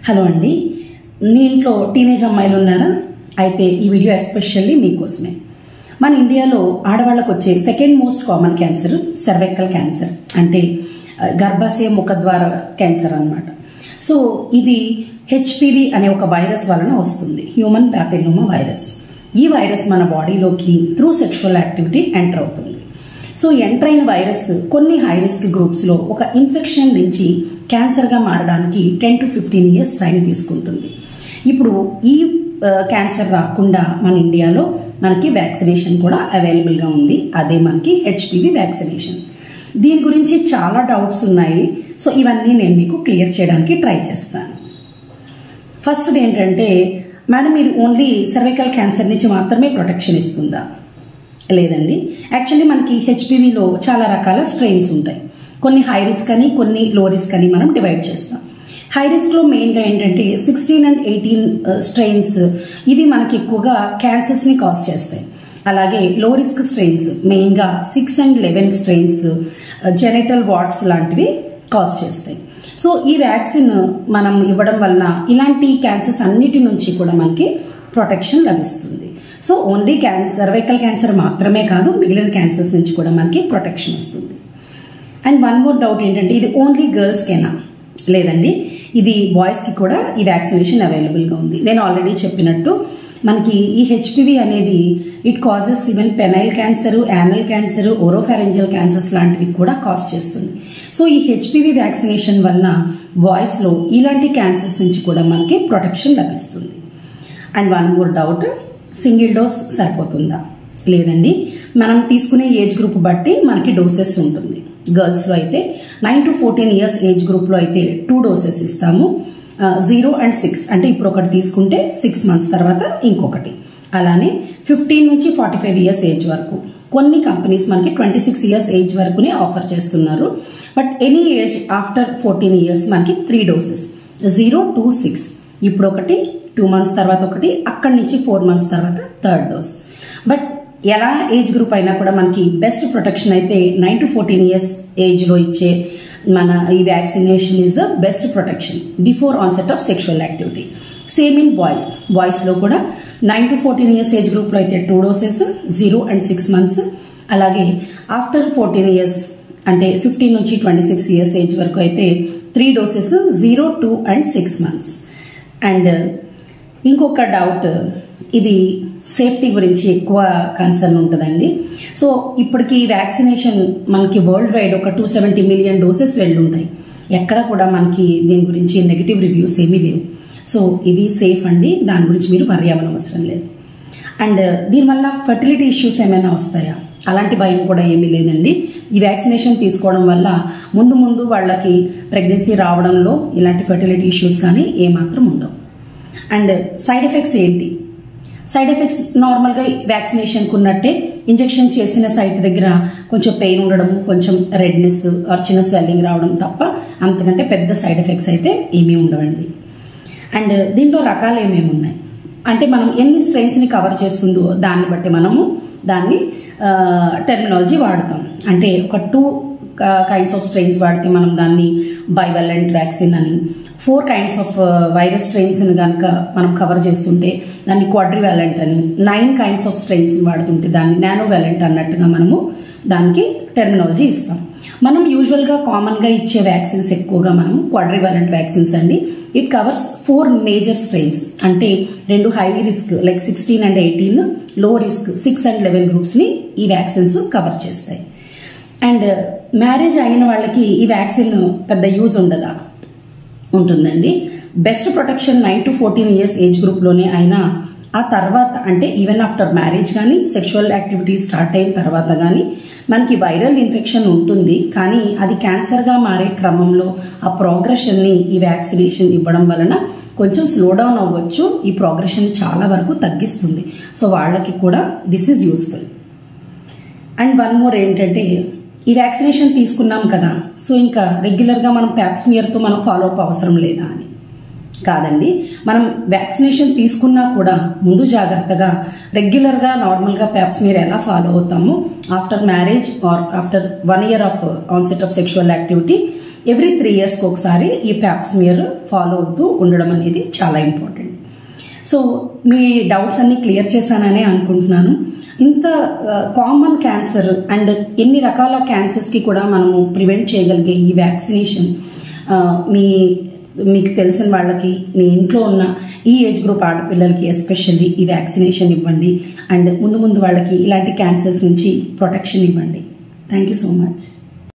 Hello అండి, మీ ఇంట్లో teenage అమ్మాయిలు ఉన్నారా? అయితే ఈ వీడియో ఎస్పెషల్లీ మీకోసమే. మన ఇండియాలో ఆడవాళ్ళకు వచ్చే second most common cancer cervical cancer, అంటే గర్భాశయ ముఖద్వార క్యాన్సర్ అన్నమాట. సో ఇది హెచ్పివి అనే ఒక వైరస్ వలన వస్తుంది, హ్యూమన్ ప్యాపిలోమా వైరస్. ఈ వైరస్ మన బాడీలోకి త్రూ సెక్షువల్ యాక్టివిటీ ఎంటర్ అవుతుంది. సో ఎంటర్ అయిన వైరస్ కొన్ని హై రిస్క్ గ్రూప్స్ లో ఒక ఇన్ఫెక్షన్ నుంచి క్యాన్సర్ గా మారడానికి 10 to 15 years టైం తీసుకుంటుంది. ఇప్పుడు ఈ క్యాన్సర్ రాకుండా మన ఇండియాలో మనకి వ్యాక్సినేషన్ కూడా అవైలబుల్ గా ఉంది. అదే మనకి హెచ్పివి వ్యాక్సినేషన్. దీని గురించి చాలా డౌట్స్ ఉన్నాయి. సో ఇవన్నీ నేను మీకు క్లియర్ చేయడానికి ట్రై చేస్తాను. ఫస్ట్ ఏంటంటే, మేడం మీరు ఓన్లీ సర్వైకల్ క్యాన్సర్ నుంచి మాత్రమే ప్రొటెక్షన్ ఇస్తుందా? లేదండి. యాక్చువల్లీ మనకి హెచ్పివిలో చాలా రకాల స్ట్రెయిన్స్ ఉంటాయి. కొన్ని హై రిస్క్ అని, కొన్ని లో రిస్క్ అని మనం డివైడ్ చేస్తాం. హై రిస్క్ లో మెయిన్ గా ఏంటంటే 16 and 18 స్ట్రెయిన్స్, ఇవి మనకి ఎక్కువగా క్యాన్సర్స్ ని కాజ్ చేస్తాయి. అలాగే లో రిస్క్ స్ట్రెయిన్స్ మెయిన్ గా 6 and 11 స్ట్రెయిన్స్ జెనిటల్ వార్డ్స్ లాంటివి కాజ్ చేస్తాయి. సో ఈ వ్యాక్సిన్ మనం ఇవ్వడం వలన ఇలాంటి క్యాన్సర్స్ అన్నిటి నుంచి కూడా మనకి ప్రొటెక్షన్ లభిస్తుంది. సో ఓన్లీ సర్వైకల్ క్యాన్సర్ మాత్రమే కాదు, మిగిలిన క్యాన్సర్స్ నుంచి కూడా మనకి ప్రొటెక్షన్ వస్తుంది. అండ్ వన్ మోర్ డౌట్ ఏంటంటే, ఇది ఓన్లీ గర్ల్స్ కేనా? లేదండి, ఇది బాయ్స్ కి కూడా ఈ వ్యాక్సినేషన్ అవైలబుల్ గా ఉంది. నేను ఆల్రెడీ చెప్పినట్టు మనకి ఈ హెచ్పివి అనేది it causes even penile cancer, anal cancer, oropharyngeal cancers లాంటివి కూడా కాజ్ చేస్తుంది. సో ఈ హెచ్పివి వ్యాక్సినేషన్ వలన బాయ్స్ లో ఇలాంటి క్యాన్సర్స్ నుంచి కూడా మనకి ప్రొటెక్షన్ లభిస్తుంది. And one more doubt, single dose సరిపోతుందా? లేదండి, మనం తీసుకునే ఏజ్ గ్రూప్ బట్టి మనకి డోసెస్ ఉంటుంది. గర్ల్స్ లో అయితే 9 to 14 years ఏజ్ గ్రూప్ లో అయితే 2 doses ఇస్తాము. 0 and 6 అంటే ఇప్పుడు ఒకటి తీసుకుంటే 6 months తర్వాత ఇంకొకటి. అలానే 15 నుంచి 45 years ఏజ్ వరకు కొన్ని కంపెనీస్ మనకి 26 years ఏజ్ వరకునే ఆఫర్ చేస్తున్నారు. But any age after 14 years మనకి 3 doses, 0 to 6. ఇప్పుడు ఒకటి, 2 months తర్వాత ఒకటి, అక్కడి నుంచి 4 months తర్వాత థర్డ్ డోస్. బట్ ఎలా ఏజ్ గ్రూప్ అయినా కూడా మనకి బెస్ట్ ప్రొటెక్షన్ అయితే 9 to 14 years ఏజ్ లో ఇచ్చే మన ఈ vaccination is the best protection before onset of sexual activity. Same in boys లో కూడా 9 to 14 years ఏజ్ గ్రూప్ లో అయితే 2 doses, 0 and 6 months. అలాగే ఆఫ్టర్ 14 years అంటే 15 నుంచి 26 years ఏజ్ వరకు అయితే 3 doses, 0, 2 and 6 months. అండ్ ఇంకొక డౌట్, ఇది సేఫ్టీ గురించి ఎక్కువ కన్సర్న్ ఉంటుందండి. సో ఇప్పటికి వ్యాక్సినేషన్ మనకి వరల్డ్ వైడ్ ఒక 270 million doses వెళ్ళుంటాయి. ఎక్కడ కూడా మనకి దీని గురించి నెగిటివ్ రివ్యూస్ ఏమీ లేవు. సో ఇది సేఫ్ అండి, దాని గురించి మీరు వర్రీ అవ్వనవసరం లేదు. అండ్ దీనివల్ల ఫర్టిలిటీ ఇష్యూస్ ఏమైనా వస్తాయా? అలాంటి భయం కూడా ఏమీ లేదండి. ఈ వ్యాక్సినేషన్ తీసుకోవడం వల్ల ముందు వాళ్ళకి ప్రెగ్నెన్సీ రావడంలో ఇలాంటి ఫర్టిలిటీ ఇష్యూస్ కానీ ఏమాత్రం ఉండవు. అండ్ సైడ్ ఎఫెక్ట్స్ ఏంటి? సైడ్ ఎఫెక్ట్స్ నార్మల్ గా వ్యాక్సినేషన్ కున్నట్టే ఇంజెక్షన్ చేసిన సైట్ దగ్గర కొంచెం పెయిన్ ఉండడం, కొంచెం రెడ్నెస్ ఆర్ చిన్న స్వెల్లింగ్ రావడం తప్ప అంతకంటే పెద్ద సైడ్ ఎఫెక్ట్స్ అయితే ఏమీ ఉండవండి. అండ్ దీంట్లో రకాలు ఏమేమి ఉన్నాయి అంటే, మనం ఎన్ని స్ట్రెయిన్స్ ని కవర్ చేస్తుందో దాన్ని బట్టి మనము దాన్ని టెర్మినాలజీ వాడతాం. అంటే ఒక 2 kinds ఆఫ్ స్ట్రెయిన్స్ వాడితే మనం దాన్ని బైవలెంట్ వ్యాక్సిన్ అని, 4 kinds ఆఫ్ వైరస్ స్ట్రెయిన్స్ కనుక మనం కవర్ చేస్తుంటే దాన్ని క్వాడ్రివాలెంట్ అని, 9 kinds ఆఫ్ స్ట్రెయిన్స్ వాడుతుంటే దాన్ని నానోవాలెంట్ అన్నట్టుగా మనము దానికి టెర్మినాలజీ ఇస్తాం. మనం యూజువల్ గా కామన్ గా ఇచ్చే వ్యాక్సిన్స్ ఎక్కువగా మనం క్వాడ్రివాలెంట్ వ్యాక్సిన్స్ అండి. ఇట్ కవర్స్ 4 major స్ట్రెయిన్స్, అంటే 2 హై రిస్క్ లైక్ 16 and 18, లో రిస్క్ 6 and 11 గ్రూప్స్ ని ఈ వ్యాక్సిన్స్ కవర్ చేస్తాయి. అండ్ మ్యారేజ్ అయిన వాళ్ళకి ఈ వ్యాక్సిన్ పెద్ద యూజ్ ఉండదా? ఉంటుందండి. Best protection 9 to 14 years age group లోనే అయినా ఆ తర్వాత అంటే ఈవెన్ ఆఫ్టర్ మ్యారేజ్ కానీ, సెక్షువల్ యాక్టివిటీ స్టార్ట్ అయిన తర్వాత కానీ మనకి వైరల్ ఇన్ఫెక్షన్ ఉంటుంది. కానీ అది క్యాన్సర్ గా మారే క్రమంలో ఆ ప్రోగ్రెషన్ ని ఈ వ్యాక్సినేషన్ ఇవ్వడం వలన కొంచెం స్లో డౌన్ అవ్వచ్చు. ఈ ప్రోగ్రెషన్ చాలా వరకు తగ్గిస్తుంది. సో వాళ్ళకి కూడా this is useful. And one more ఏంటంటే, ఈ వ్యాక్సినేషన్ తీసుకున్నాం కదా, సో ఇంకా రెగ్యులర్ గా మనం ప్యాప్స్మియర్ తో మనం ఫాలో అప్ అవసరం లేదా అని కాదండి. మనం వ్యాక్సినేషన్ తీసుకున్నా కూడా ముందు జాగ్రత్తగా రెగ్యులర్ గా నార్మల్ గా ప్యాప్స్మియర్ ఎలా ఫాలో అవుతామో after marriage or after 1 year of onset of sexual activity every 3 yearsకి ఒకసారి ఈ ప్యాప్స్మియర్ ఫాలో అవుతూ ఉండడం అనేది చాలా ఇంపార్టెంట్. సో మీ డౌట్స్ అన్ని క్లియర్ చేశాననే అనుకుంటున్నాను. ఇంత కామన్ క్యాన్సర్ అండ్ ఎన్ని రకాల క్యాన్సర్స్కి కూడా మనము ప్రివెంట్ చేయగలిగే ఈ వ్యాక్సినేషన్ మీకు తెలిసిన వాళ్ళకి, మీ ఇంట్లో ఉన్న ఈ ఏజ్ గ్రూప్ ఆడపిల్లలకి ఎస్పెషల్లీ ఈ వ్యాక్సినేషన్ ఇవ్వండి అండ్ ముందు వాళ్ళకి ఇలాంటి క్యాన్సర్స్ నుంచి ప్రొటెక్షన్ ఇవ్వండి. Thank you so much.